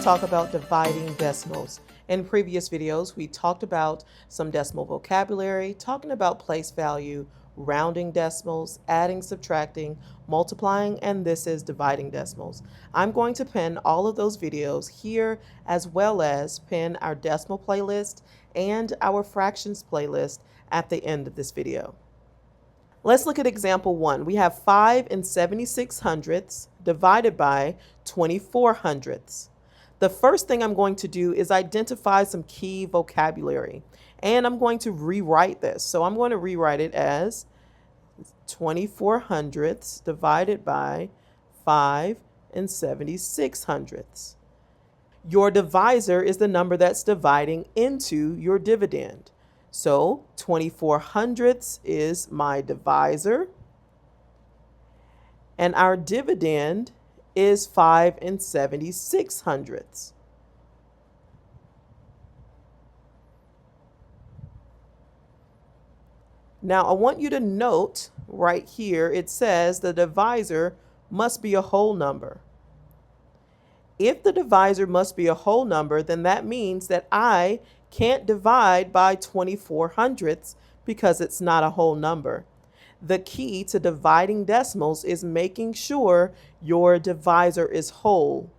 talk about dividing decimals. In previous videos, we talked about some decimal vocabulary, talking about place value, rounding decimals, adding, subtracting, multiplying, and this is dividing decimals. I'm going to pin all of those videos here, as well as pin our decimal playlist and our fractions playlist at the end of this video. Let's look at example 1. We have 5 and 76 hundredths divided by 24 hundredths. The first thing I'm going to do is identify some key vocabulary, and I'm going to rewrite this. So I'm going to rewrite it as 24 hundredths divided by 5 and 76 hundredths. Your divisor is the number that's dividing into your dividend. So 24 hundredths is my divisor, and our dividend is 5 and 76 hundredths. Now I want you to note right here, it says the divisor must be a whole number. If the divisor must be a whole number, then that means that I can't divide by 24 hundredths because it's not a whole number. The key to dividing decimals is making sure your divisor is whole.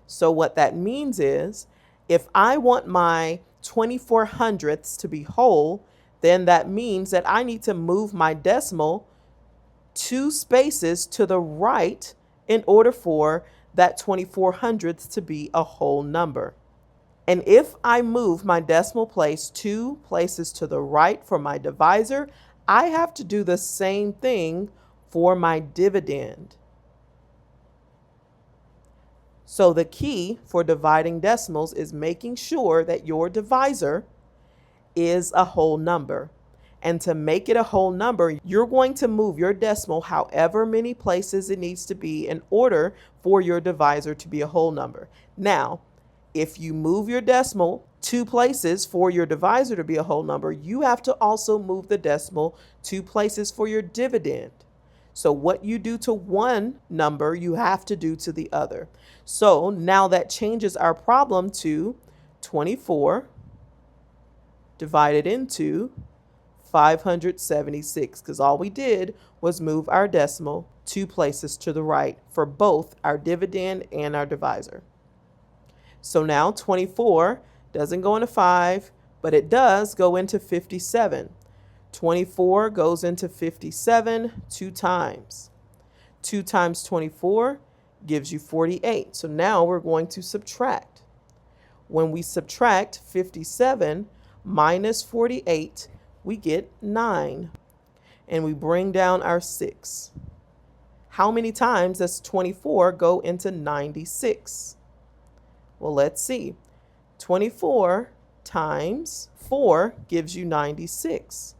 So what that means is, if I want my 24 hundredths to be whole, then that means that I need to move my decimal 2 spaces to the right in order for that 24 hundredths to be a whole number. And if I move my decimal place 2 places to the right for my divisor, I have to do the same thing for my dividend. So the key for dividing decimals is making sure that your divisor is a whole number. And to make it a whole number, you're going to move your decimal however many places it needs to be in order for your divisor to be a whole number. Now, if you move your decimal 2 places for your divisor to be a whole number, you have to also move the decimal 2 places for your dividend. So what you do to one number, you have to do to the other. So now that changes our problem to 24 divided into 576, because all we did was move our decimal 2 places to the right for both our dividend and our divisor. So now 24 doesn't go into 5, but it does go into 57. 24 goes into 57 2 times. 2 times 24 gives you 48. So now we're going to subtract. When we subtract 57 minus 48, we get 9. And we bring down our 6. How many times does 24 go into 96? Well, let's see. 24 times 4 gives you 96.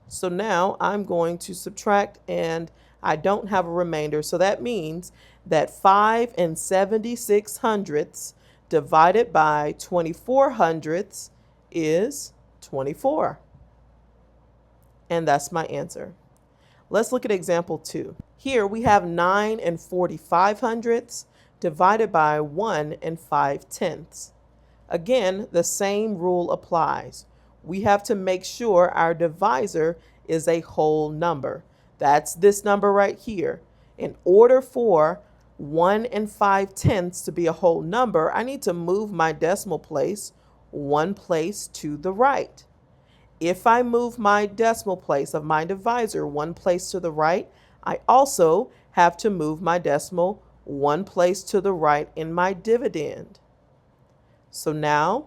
So now I'm going to subtract, and I don't have a remainder. So that means that 5 and 76 hundredths divided by 24 hundredths is 24. And that's my answer. Let's look at example 2. Here we have 9 and 45 hundredths divided by 1 and 5 tenths. Again, the same rule applies. We have to make sure our divisor is a whole number. That's this number right here. In order for 1 and 5 tenths to be a whole number, I need to move my decimal place 1 place to the right. If I move my decimal place of my divisor 1 place to the right, I also have to move my decimal 1 place to the right in my dividend. So now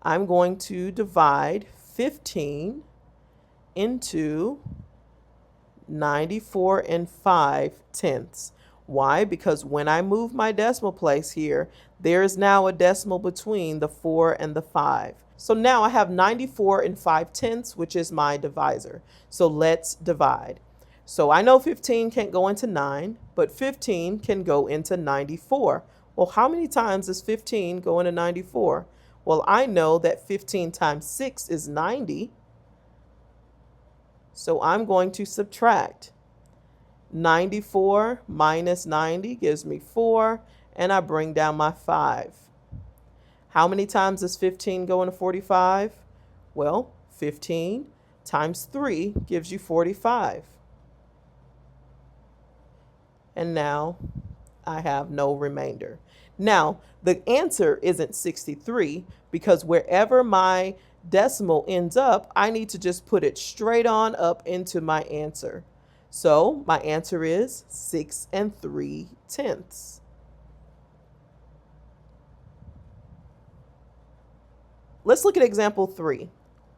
I'm going to divide 15 into 94 and 5 tenths. Why? Because when I move my decimal place here, there is now a decimal between the 4 and the 5. So now I have 94 and 5 tenths, which is my divisor. So let's divide. So I know 15 can't go into 9, but 15 can go into 94. Well, how many times does 15 go into 94? Well, I know that 15 times 6 is 90. So I'm going to subtract. 94 minus 90 gives me 4, and I bring down my 5. How many times does 15 go into 45? Well, 15 times 3 gives you 45. And now I have no remainder. Now, the answer isn't 63 because wherever my decimal ends up, I need to just put it straight on up into my answer. So my answer is 6 3/10. Let's look at example 3.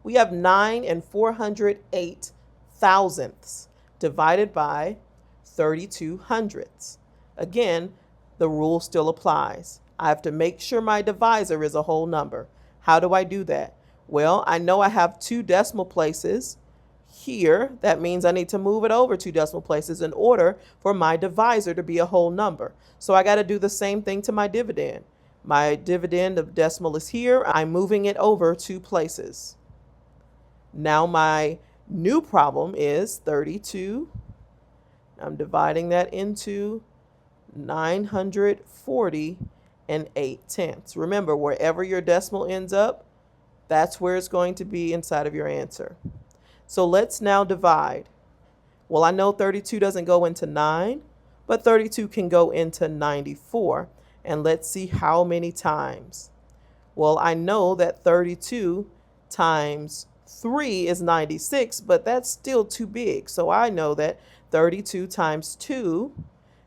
We have 9 408 thousandths divided by 32 hundredths. Again, the rule still applies. I have to make sure my divisor is a whole number. How do I do that? Well, I know I have 2 decimal places here. That means I need to move it over 2 decimal places in order for my divisor to be a whole number. So I got to do the same thing to my dividend. My dividend of decimal is here. I'm moving it over 2 places. Now my new problem is 32. I'm dividing that into 940 8/10. Remember, wherever your decimal ends up, that's where it's going to be inside of your answer. So let's now divide. Well, I know 32 doesn't go into 9, but 32 can go into 94. And let's see how many times. Well, I know that 32 times 3 is 96, but that's still too big. So I know that 32 times 2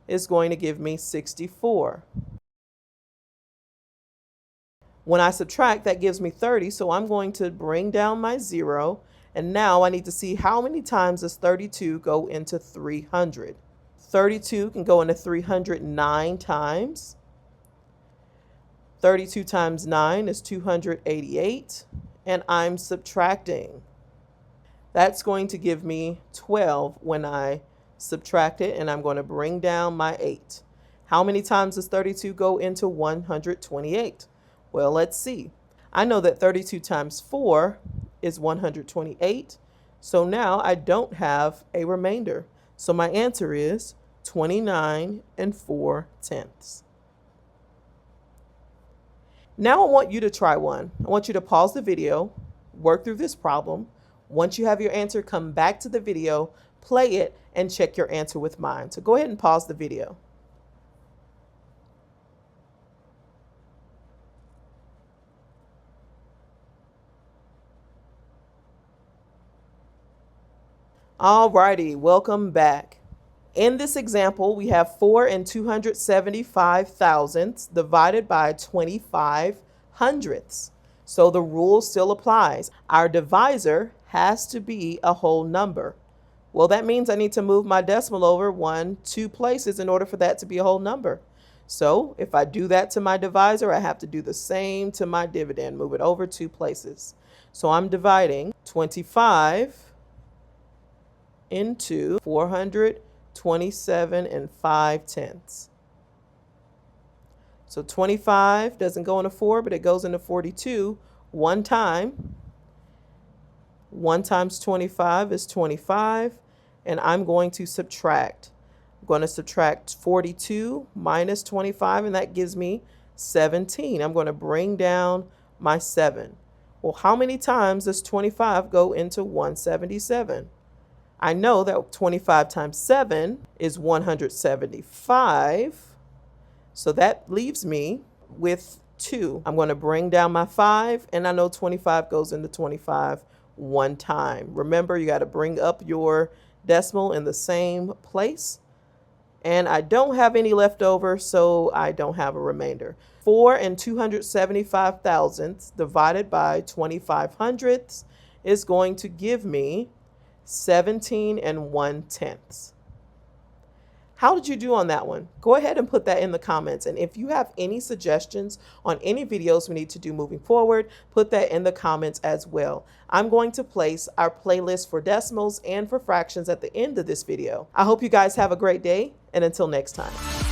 is going to give me 64. When I subtract, that gives me 30, so I'm going to bring down my 0. And now I need to see how many times does 32 go into 300. 32 can go into 309 times. 32 times 9 is 288, and I'm subtracting. That's going to give me 12 when I subtract it, and I'm going to bring down my 8. How many times does 32 go into 128? Well, let's see. I know that 32 times 4 is 128, so now I don't have a remainder. So my answer is 29 4/10. Now I want you to try one. I want you to pause the video, work through this problem. Once you have your answer, come back to the video, play it, and check your answer with mine. So go ahead and pause the video. Alrighty, welcome back. In this example, we have 4 275 thousandths divided by 25 hundredths. So the rule still applies. Our divisor has to be a whole number. Well, that means I need to move my decimal over 2 places in order for that to be a whole number. So if I do that to my divisor, I have to do the same to my dividend, move it over 2 places. So I'm dividing 25 into 427 5/10. So 25 doesn't go into 4, but it goes into 42 one time. 1 times 25 is 25, and I'm going to subtract. I'm going to subtract 42 minus 25, and that gives me 17. I'm going to bring down my 7. Well, how many times does 25 go into 177? I know that 25 times 7 is 175. So that leaves me with 2. I'm going to bring down my 5, and I know 25 goes into 25 one time. Remember, you got to bring up your decimal in the same place. And I don't have any left over, so I don't have a remainder. 4 275 thousandths divided by 25 hundredths is going to give me 17 1/10. How did you do on that one? Go ahead and put that in the comments. And if you have any suggestions on any videos we need to do moving forward, put that in the comments as well. I'm going to place our playlist for decimals and for fractions at the end of this video. I hope you guys have a great day, and until next time.